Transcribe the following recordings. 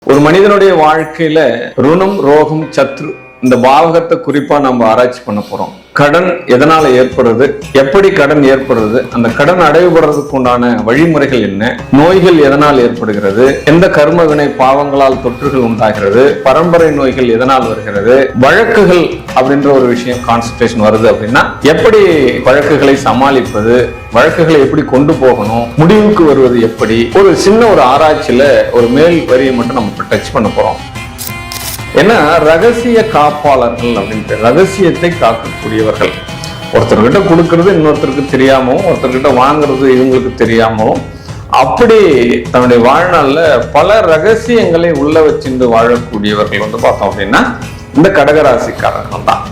ஒரு மனிதனுடைய வாழ்க்கையில ருணம், ரோகம், சத்ரு இந்த பாவகத்தை குறிப்பா நம்ம ஆராய்ச்சி பண்ண போறோம். கடன் எதனால ஏற்படுறது, எப்படி கடன் ஏற்படுறது, அந்த கடன் அடைவுபடுறதுக்கு உண்டான வழிமுறைகள் என்ன, நோய்கள் எதனால் ஏற்படுகிறது, எந்த கர்ம வினை பாவங்களால் தொற்றுகள் உண்டாகிறது, பரம்பரை நோய்கள் எதனால் வருகிறது, வழக்குகள் அப்படின்ற ஒரு விஷயம் கான்சன்ட்ரேஷன் வருது அப்படின்னா எப்படி வழக்குகளை சமாளிப்பது, வழக்குகளை எப்படி கொண்டு போகணும், முடிவுக்கு வருவது எப்படி, ஒரு சின்ன ஒரு ஆராய்ச்சியில ஒரு மேல் வரியை மட்டும் நம்ம டச் பண்ண போறோம். ஏன்னா ரகசிய காப்பாளர்கள் அப்படின்ட்டு ரகசியத்தை காக்கக்கூடியவர்கள். ஒருத்தர்கிட்ட கொடுக்கறது இன்னொருத்தருக்கு தெரியாமலும், ஒருத்தர்கிட்ட வாங்குறது இவங்களுக்கு தெரியாமலும், அப்படி தன்னுடைய வாழ்நாள்ல பல ரகசியங்களை உள்ள வச்சுட்டு வாழக்கூடியவர்கள் பார்த்தோம் அப்படின்னா இந்த கடகராசிக்காரர்கள் தான்.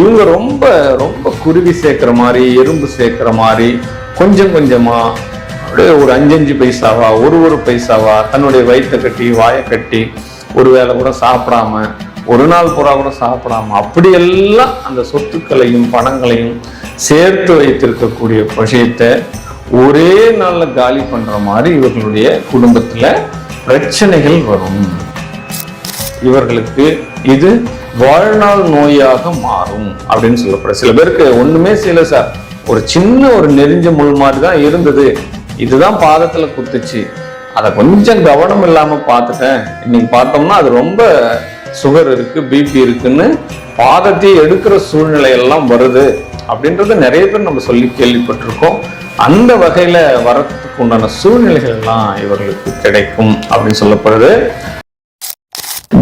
இவங்க ரொம்ப ரொம்ப குருவி சேர்க்கிற மாதிரி, எறும்பு சேர்க்கிற மாதிரி கொஞ்சம் கொஞ்சமா அப்படியே ஒரு 5 பைசாவா, ஒரு பைசாவா தன்னுடைய வயிற்றை கட்டி வாயை கட்டி ஒரு வேளை கூட சாப்பிடாம, ஒரு நாள் பூரா கூட சாப்பிடாம, அப்படியெல்லாம் அந்த சொத்துக்களையும் பணங்களையும் சேர்த்து வைத்திருக்கக்கூடிய விஷயத்தை ஒரே நாள்ல காலி பண்ற மாதிரி இவர்களுடைய குடும்பத்துல பிரச்சனைகள் வரும். இவர்களுக்கு இது வாழ்நாள் நோயாக மாறும் அப்படின்னு சொல்லப்படும். சில பேருக்கு ஒண்ணுமே செய்யல சார், ஒரு சின்ன ஒரு நெறிஞ்ச முள் மாதிரி தான் இருந்தது, இதுதான் பாதத்துல குத்துச்சு, அதை கொஞ்சம் கவனம் இல்லாம பார்த்துட்டேன், இன்னைக்கு பார்த்தோம்னா அது ரொம்ப சுகர் இருக்கு, பிபி இருக்குன்னு பாதத்தை எடுக்கிற சூழ்நிலை எல்லாம் வருது அப்படின்றது நிறைய பேர் நம்ம சொல்லி கேள்விப்பட்டிருக்கோம். அந்த வகையில வரத்துக்கு உண்டான சூழ்நிலைகள் எல்லாம் இவர்களுக்கு கிடைக்கும் அப்படின்னு சொல்லப்படுது.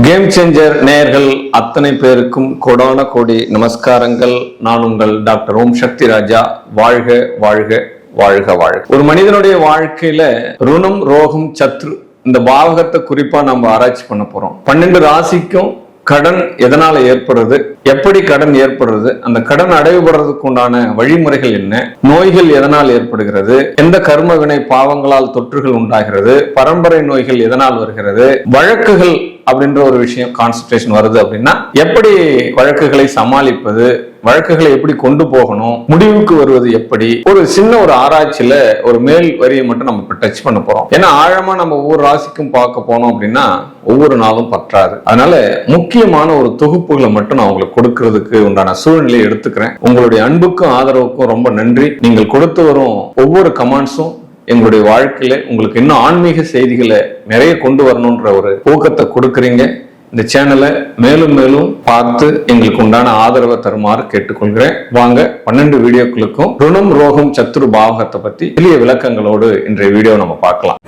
கேம் சேஞ்சர் நேயர்கள் அத்தனை பேருக்கும் கோடான கோடி நமஸ்காரங்கள். நான் உங்கள் டாக்டர் ஓம் சக்தி ராஜா. வாழ்க வாழ்க வாழ்க வாழ்க. ஒரு மனிதனுடைய வாழ்க்கையில ருணம், ரோகம், சத்ரு இந்த பாவகத்தை குறிப்பா நம்ம ஆராய்ச்சி பண்ண போறோம். 12 ராசிக்கும் கடன் எதனால ஏற்படுறது, எப்படி கடன் ஏற்படுறது, அந்த கடன் அடைவுபடுறதுக்கு உண்டான வழிமுறைகள் என்ன, நோய்கள் எதனால் ஏற்படுகிறது, எந்த கர்ம வினை பாவங்களால் தொற்றுகள் உண்டாகிறது, பரம்பரை நோய்கள் எதனால் வருகிறது, வழக்குகள் அப்படின்ற ஒரு விஷயம் கான்சன்ட்ரேஷன் வருது அப்படின்னா எப்படி வழக்குகளை சமாளிப்பது, வழக்குகளை எப்படி கொண்டு போகணும், முடிவுக்கு வருவது எப்படி, ஒரு சின்ன ஒரு ஆராய்ச்சியில ஒரு மேல் வரியை மட்டும் நம்ம டச் பண்ண போறோம். ஏன்னா ஆழமா நம்ம ஒவ்வொரு ராசிக்கும் பார்க்க போனோம் அப்படின்னா ஒவ்வொரு நாளும் பற்றாது. அதனால முக்கியமான ஒரு தொகுப்புகளை மட்டும் நான் உங்களுக்கு கொடுக்கறதுக்கு உண்டான சூழ்நிலையை எடுத்துக்கிறேன். உங்களுடைய அன்புக்கும் ஆதரவுக்கும் ரொம்ப நன்றி. நீங்கள் கொடுத்து வரும் ஒவ்வொரு கமெண்ட்ஸும் எங்களுடைய வாழ்க்கையில உங்களுக்கு இன்னும் ஆன்மீக செய்திகளை நிறைய கொண்டு வரணும்ன்ற ஒரு ஊக்கத்தை கொடுக்குறீங்க. இந்த சேனலை மேலும் மேலும் பார்த்து எங்களுக்கு உண்டான ஆதரவை தருமாறு கேட்டுக்கொள்கிறேன். வாங்க 12 வீடியோக்களுக்கும் ருணம், ரோகம், சத்ரு பாவகத்தை பத்தி எளிய விளக்கங்களோடு இன்றைய வீடியோ நம்ம பார்க்கலாம்.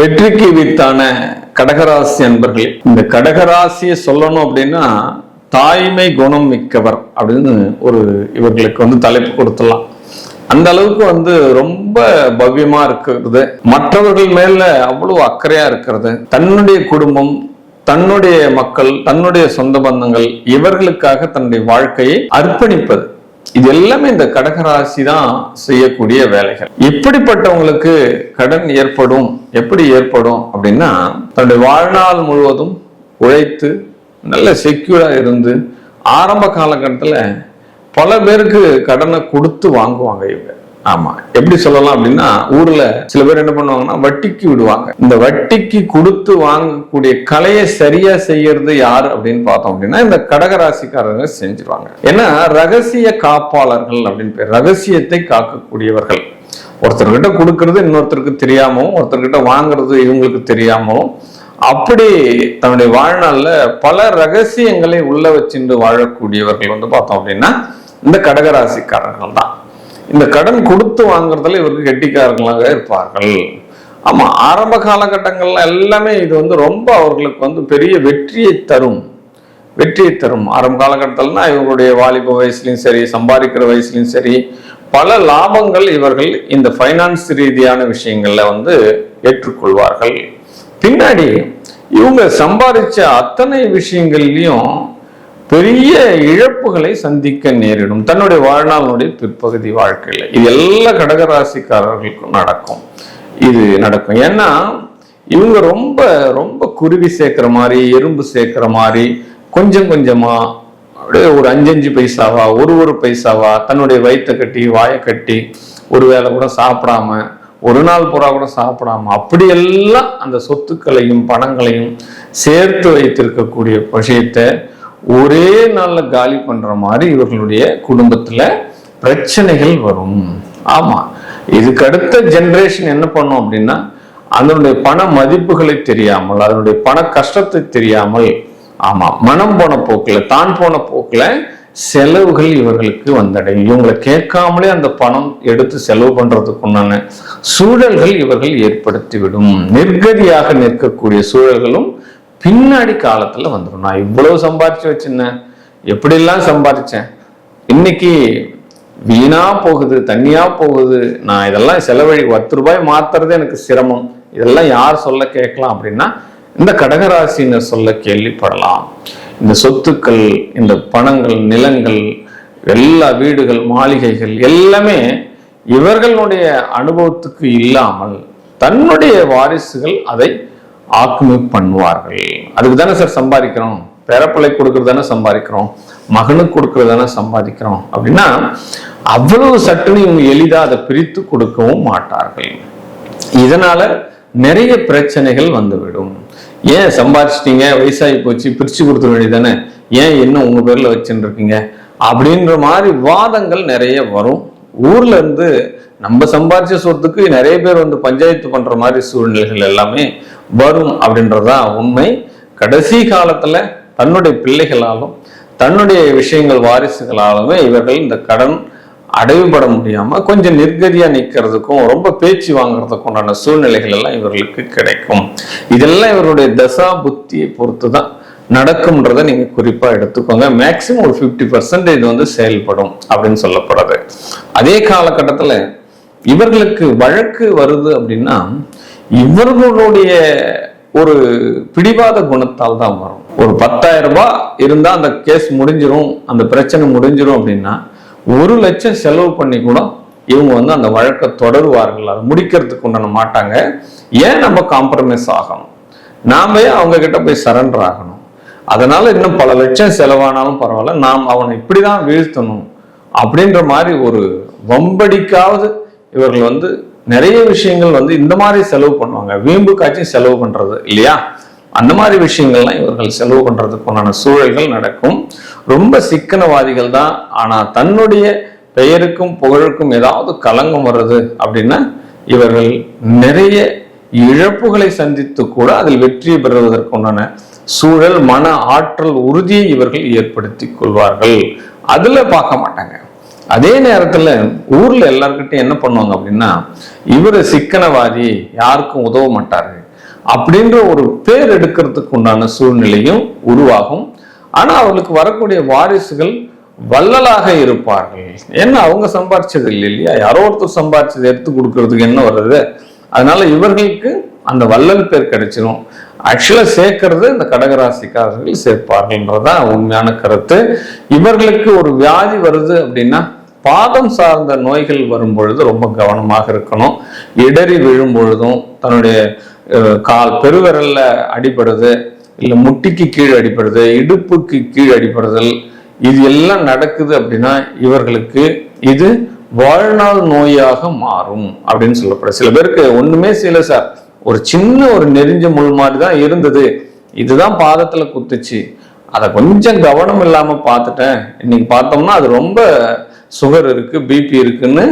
வெற்றிக்கு வித்தான கடகராசி அன்பர்களே, இந்த கடகராசியை சொல்லணும் அப்படின்னா தாய்மை குணம் மிக்கவர் அப்படின்னு ஒரு இவர்களுக்கு தலைப்பு கொடுத்துடலாம். அந்த அளவுக்கு ரொம்ப பவ்யமா இருக்கிறது, மற்றவர்கள் மேல அவ்வளவு அக்கறையா இருக்கிறது, தன்னுடைய குடும்பம், தன்னுடைய மக்கள், தன்னுடைய சொந்த பந்தங்கள் இவர்களுக்காக தன்னுடைய வாழ்க்கையை அர்ப்பணிப்பது, இது எல்லாமே இந்த கடகராசி தான் செய்யக்கூடிய வேலைகள். இப்படிப்பட்டவங்களுக்கு கடன் ஏற்படும். எப்படி ஏற்படும் அப்படின்னா தன்னுடைய வாழ்நாள் முழுவதும் உழைத்து நல்ல செக்யூரா இருந்து ஆரம்ப காலகட்டத்துல பல பேருக்கு கடனை கொடுத்து வாங்குவாங்க இவங்க. ஆமா, எப்படி சொல்லலாம் அப்படின்னா ஊர்ல சில பேர் என்ன பண்ணுவாங்கன்னா வட்டிக்கு விடுவாங்க. இந்த வட்டிக்கு கொடுத்து வாங்கக்கூடிய கலையை சரியா செய்யறது யாரு அப்படின்னு பார்த்தோம் அப்படின்னா இந்த கடகராசிக்காரங்க செஞ்சிருவாங்க. ஏன்னா ரகசிய காப்பாளர்கள் அப்படின்னு பேர், ரகசியத்தை காக்கக்கூடியவர்கள். ஒருத்தர்கிட்ட கொடுக்கறது இன்னொருத்தருக்கு தெரியாமலும், ஒருத்தர்கிட்ட வாங்குறது இவங்களுக்கு தெரியாமலும், அப்படி தன்னுடைய வாழ்நாள்ல பல ரகசியங்களை உள்ள வச்சுட்டு வாழக்கூடியவர்கள் பார்த்தோம் அப்படின்னா இந்த கடகராசிக்காரர்கள் தான். இந்த கடன் கொடுத்து வாங்குறதுல இவருக்கு கெட்டிக்காரர்களாக இருப்பார்கள். ஆமா, ஆரம்ப காலகட்டங்கள்ல எல்லாமே இது ரொம்ப அவர்களுக்கு பெரிய வெற்றியை தரும். ஆரம்ப காலகட்டத்தில்னா இவங்களுடைய வாலிப வயசுலயும் சரி, சம்பாதிக்கிற வயசுலயும் சரி, பல லாபங்கள் இவர்கள் இந்த பைனான்ஸ் ரீதியான விஷயங்கள்ல ஏற்றுக்கொள்வார்கள். பின்னாடி இவங்க சம்பாதிச்ச அத்தனை விஷயங்கள்லயும் பெரிய இழப்புகளை சந்திக்க நேரிடும் தன்னுடைய வாழ்நாளுடைய பிற்பகுதி வாழ்க்கையில. இது எல்லா கடகராசிக்காரர்களுக்கும் நடக்கும். ஏன்னா இவங்க ரொம்ப ரொம்ப குருவி சேர்க்கிற மாதிரி, எறும்பு சேர்க்கிற மாதிரி கொஞ்சம் கொஞ்சமா அப்படியே ஒரு 5 பைசாவா, ஒரு பைசாவா தன்னுடைய வயிற்றை கட்டி வாயை கட்டி ஒரு வேளை கூட சாப்பிடாம, ஒரு நாள் பூரா கூட சாப்பிடாம, அப்படியெல்லாம் அந்த சொத்துக்களையும் பணங்களையும் சேர்த்து வைத்திருக்கக்கூடிய விஷயத்தை ஒரே நாள்ல காலி பண்ற மாதிரி இவர்களுடைய குடும்பத்துல பிரச்சனைகள் வரும். ஆமா, இதுக்கு அடுத்த ஜெனரேஷன் என்ன பண்ணும் அப்படின்னா, அதனுடைய பண மதிப்புகளை தெரியாமல், அதனுடைய பண கஷ்டத்தை தெரியாமல், ஆமா, மனம் போன போக்குல, தான் போன போக்குல செலவுகள் இவர்களுக்கு வந்தடையும். இவங்களை கேட்காமலே அந்த பணம் எடுத்து செலவு பண்றதுக்குண்டான சூழல்கள் இவர்கள் ஏற்படுத்திவிடும். நிர்கதியாக நிற்கக்கூடிய சூழல்களும் பின்னாடி காலத்துல வந்துடும். நான் இவ்வளவு சம்பாரிச்சு வச்சிருந்தேன், எப்படிலாம் சம்பாதிச்சேன், இன்னைக்கு வீணா போகுது, தண்ணியா போகுது, நான் இதெல்லாம் செலவழி 10 ரூபாய் மாத்துறது எனக்கு சிரமம், இதெல்லாம் யார் சொல்ல கேட்கலாம் அப்படின்னா இந்த கடகராசினர் சொல்ல கேள்விப்படலாம். இந்த சொத்துக்கள், இந்த பணங்கள், நிலங்கள், எல்லா வீடுகள், மாளிகைகள் எல்லாமே இவர்களுடைய அனுபவத்துக்கு இல்லாமல் தன்னுடைய வாரிசுகள் அதை ஆக்குமிப்பு பண்ணுவார்கள். அதுக்கு தானே சார் சம்பாதிக்கிறோம், பேரப்பிள்ளை கொடுக்கறது தானே சம்பாதிக்கிறோம், மகனுக்கு கொடுக்கறது தானே சம்பாதிக்கிறோம் அப்படின்னா அவ்வளவு சட்டுன்னு இவங்க எளிதா அதை பிரித்து கொடுக்கவும் மாட்டார்கள். இதனால நிறைய பிரச்சனைகள் வந்துவிடும். ஏன் சம்பாதிச்சிட்டீங்க, வயசாகி போச்சு, பிரிச்சு கொடுத்த வேண்டியதானே, ஏன் இன்னும் உங்க பேர்ல வச்சுட்டு இருக்கீங்க அப்படின்ற மாதிரி வாதங்கள் நிறைய வரும். ஊர்ல இருந்து நம்ம சம்பாதிச்ச சொத்துக்கு நிறைய பேர் வந்து பஞ்சாயத்து பண்ற மாதிரி சூழ்நிலைகள் எல்லாமே வரும் அப்படின்றதா உண்மை. கடைசி காலத்துல தன்னுடைய பிள்ளைகளாலும் தன்னுடைய விஷயங்கள் வாரிசுகளாலுமே இவர்கள் இந்த கடன் அடைவுபட முடியாம கொஞ்சம் நிர்கதியா நிற்கிறதுக்கும் ரொம்ப பேச்சு வாங்குறதுக்கும் உண்டான சூழ்நிலைகள் எல்லாம் இவர்களுக்கு கிடைக்கும். இதெல்லாம் இவருடைய தசா புத்தியை பொறுத்துதான் நடக்கும்ன்றதை நீங்க குறிப்பா எடுத்துக்கோங்க. மேக்சிமம் ஒரு 50% வந்து செயல்படும் அப்படின்னு சொல்லப்படுறது. அதே காலகட்டத்துல இவர்களுக்கு வழக்கு வருது அப்படின்னா இவர்களுடைய ஒரு பிடிவாத குணத்தால் தான் வரும். ஒரு 10,000 ரூபாய் இருந்தா அந்த கேஸ் முடிஞ்சிரும், அந்த பிரச்சனை முடிஞ்சிரும் அப்படின்னா 1 லட்சம் செலவு பண்ணி கூட இவங்க வந்து அந்த வழக்கை தொடருவார்கள். அதை முடிக்கிறதுக்கு உண்டான மாட்டாங்க. ஏன் நம்ம காம்ப்ரமைஸ் ஆகணும், நாம அவங்க கிட்ட போய் சரண்டர் ஆகணும். அதனால இன்னும் பல லட்சம் செலவானாலும் பரவாயில்ல, நாம் அவனை இப்படிதான் வீழ்த்தணும் அப்படின்ற மாதிரி ஒரு வம்படிக்காவது இவர்கள் வந்து நிறைய விஷயங்கள் வந்து இந்த மாதிரி செலவு பண்ணுவாங்க. வீம்புக்காச்சும் செலவு பண்றது இல்லையா, அந்த மாதிரி விஷயங்கள்லாம் இவர்கள் செலவு பண்றதுக்கு உண்டான சூழல்கள் நடக்கும். ரொம்ப சிக்கனவாதிகள் தான். ஆனா தன்னுடைய பெயருக்கும் புகழுக்கும் ஏதாவது களங்கம் வருது அப்படின்னா இவர்கள் நிறைய இழப்புகளை சந்தித்து கூட அதில் வெற்றி பெறுவதற்கு உண்டான சூழல், மன ஆற்றல், உறுதியை இவர்கள் ஏற்படுத்தி கொள்வார்கள். அதுல பார்க்க மாட்டாங்க. அதே நேரத்துல ஊர்ல எல்லார்கிட்டையும் என்ன பண்ணுவாங்க அப்படின்னா, இவரு சிக்கனவாதி, யாருக்கும் உதவ மாட்டாரு அப்படின்ற ஒரு பேர் எடுக்கிறதுக்கு உண்டான சூழ்நிலையும் உருவாகும். ஆனா அவர்களுக்கு வரக்கூடிய வாரிசுகள் வள்ளலாக இருப்பார்கள். ஏன்னா அவங்க சம்பாரிச்சது இல்லையா, யாரோ ஒருத்தர் சம்பாரிச்சதை எடுத்து கொடுக்கறதுக்கு என்ன வருது. அதனால இவர்களுக்கு அந்த வள்ளல் பேர் கிடைச்சிடும். ஆக்சுவலா சேர்க்கறது இந்த கடகராசிக்காரர்கள் சேர்ப்பார்கள்ன்றதான் உண்மையான கருத்து. இவர்களுக்கு ஒரு வியாதி வருது அப்படின்னா, பாதம் சார்ந்த நோய்கள் வரும் பொழுது ரொம்ப கவனமாக இருக்கணும். இடறி விழும் பொழுதும், தன்னுடைய கால் பெருவிரல்ல அடிபடுது, இல்ல முட்டிக்கு கீழ் அடிபடுது, இடுப்புக்கு கீழ் அடிபடுதல், இது எல்லாம் நடக்குது அப்படின்னா இவர்களுக்கு இது வாழ்நாள் நோயாக மாறும் அப்படின்னு சொல்லப்படுது. சில பேருக்கு ஒண்ணுமே செய்யல சார், ஒரு சின்ன ஒரு நெறிஞ்ச முள் மாதிரி தான் இருந்தது, இதுதான் பாதத்துல குத்துச்சு, அதை கொஞ்சம் கவனம் இல்லாம பார்த்துட்டேன், இன்னைக்கு பார்த்தோம்னா அது ரொம்ப சுகர் இருக்கு, பிபி இருக்குன்னு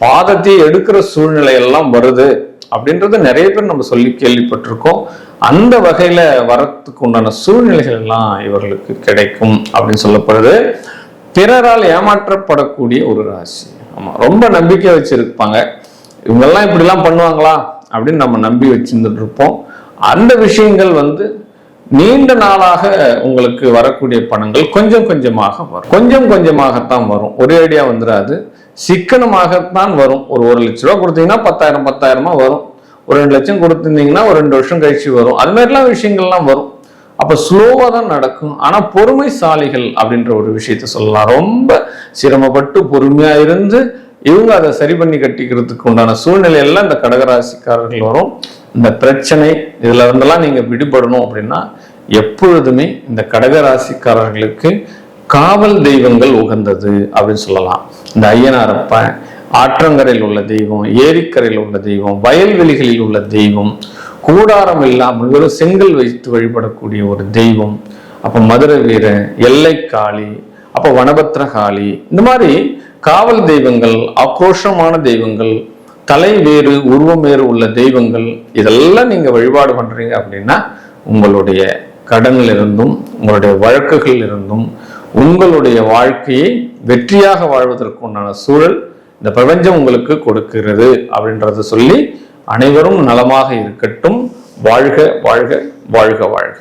பாதத்தை எடுக்கிற சூழ்நிலை எல்லாம் வருது அப்படின்றது நிறைய பேர் நம்ம சொல்லி கேள்விப்பட்டிருக்கோம். அந்த வகையில வரத்துக்கு உண்டான சூழ்நிலைகள் எல்லாம் இவர்களுக்கு கிடைக்கும் அப்படின்னு சொல்லப்படுது. பிறரால் ஏமாற்றப்படக்கூடிய ஒரு ராசி. ஆமா, ரொம்ப நம்பிக்கை வச்சிருப்பாங்க, இவங்கெல்லாம் இப்படிலாம் பண்ணுவாங்களா அப்படின்னு நம்ம நம்பி வச்சிருந்துட்டு இருப்போம். அந்த விஷயங்கள் வந்து நீண்ட நாளாக உங்களுக்கு வரக்கூடிய பணங்கள் கொஞ்சம் கொஞ்சமாக வரும், கொஞ்சம் கொஞ்சமாகத்தான் வரும், ஒரே ஐடியா வந்துடாது, சிக்கனமாகத்தான் வரும். ஒரு 1 லட்ச ரூபா கொடுத்தீங்கன்னா 10,000 வரும், ஒரு 2 லட்சம் கொடுத்துருந்தீங்கன்னா ஒரு 2 வருஷம் கழிச்சு வரும். அது மாதிரிலாம் விஷயங்கள்லாம் வரும். அப்ப ஸ்லோவா தான் நடக்கும். ஆனா பொறுமைசாலிகள் அப்படின்ற ஒரு விஷயத்த சொல்லலாம். ரொம்ப சிரமப்பட்டு பொறுமையா இருந்து இவங்க அதை சரி பண்ணி கட்டிக்கிறதுக்கு உண்டான சூழ்நிலை எல்லாம் இந்த கடகராசிக்காரர்கள் வரும். இந்த பிரச்சனை இதுல இருந்தெல்லாம் நீங்க விடுபடணும் அப்படின்னா எப்பொழுதுமே இந்த கடகராசிக்காரர்களுக்கு காவல் தெய்வங்கள் உகந்தது அப்படின்னு சொல்லலாம். இந்த ஐயனாரப்பன், ஆற்றங்கரையில் உள்ள தெய்வம், ஏரிக்கரையில் உள்ள தெய்வம், வயல்வெளிகளில் உள்ள தெய்வம், கூடாரம் இல்லாமல் வெறும் செங்கல் வைத்து வழிபடக்கூடிய ஒரு தெய்வம், அப்ப மதுரை வீரன், எல்லைக்காளி, அப்ப வனபத்ரகாளி, இந்த மாதிரி காவல் தெய்வங்கள், ஆக்ரோஷமான தெய்வங்கள், தலை வேறு உருவம் வேறு உள்ள தெய்வங்கள், இதெல்லாம் நீங்க வழிபாடு பண்றீங்க அப்படின்னா உங்களுடைய கடனில் இருந்தும் உங்களுடைய வழக்குகள் இருந்தும் உங்களுடைய வாழ்க்கையை வெற்றியாக வாழ்வதற்கு உண்டான சூழல் இந்த பிரபஞ்சம் உங்களுக்கு கொடுக்கிறது அப்படின்றத சொல்லி அனைவரும் நலமாக இருக்கட்டும். வாழ்க வாழ்க வாழ்க வாழ்க.